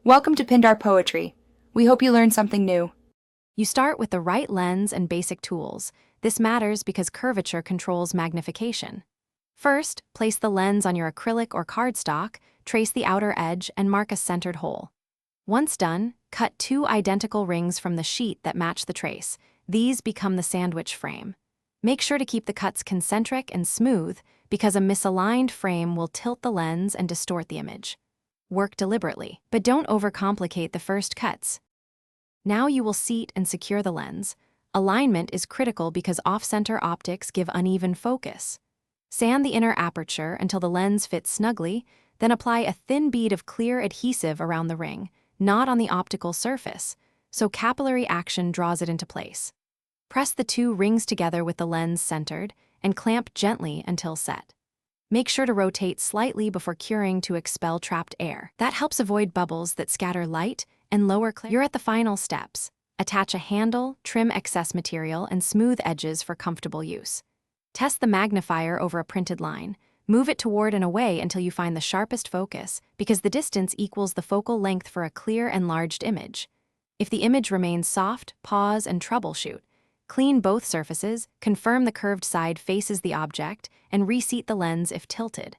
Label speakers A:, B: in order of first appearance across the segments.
A: Welcome to Pindar Poetry. We hope you learned something new.
B: You start with the right lens and basic tools. This matters because curvature controls magnification. First, place the lens on your acrylic or cardstock, trace the outer edge, and mark a centered hole. Once done, cut 2 identical rings from the sheet that match the trace. These become the sandwich frame. Make sure to keep the cuts concentric and smooth because a misaligned frame will tilt the lens and distort the image. Work deliberately, but don't overcomplicate the first cuts. Now you will seat and secure the lens. Alignment is critical because off-center optics give uneven focus. Sand the inner aperture until the lens fits snugly, then apply a thin bead of clear adhesive around the ring, not on the optical surface, so capillary action draws it into place. Press the 2 rings together with the lens centered and clamp gently until set. Make sure to rotate slightly before curing to expel trapped air. That helps avoid bubbles that scatter light and lower clarity. You're at the final steps. Attach a handle, trim excess material, and smooth edges for comfortable use. Test the magnifier over a printed line. Move it toward and away until you find the sharpest focus, because the distance equals the focal length for a clear, enlarged image. If the image remains soft, pause and troubleshoot. Clean both surfaces, confirm the curved side faces the object, and reseat the lens if tilted.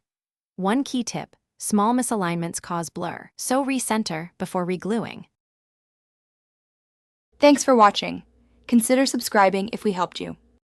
B: One key tip: small misalignments cause blur, so recenter before regluing.
A: Thanks for watching. Consider subscribing if we helped you.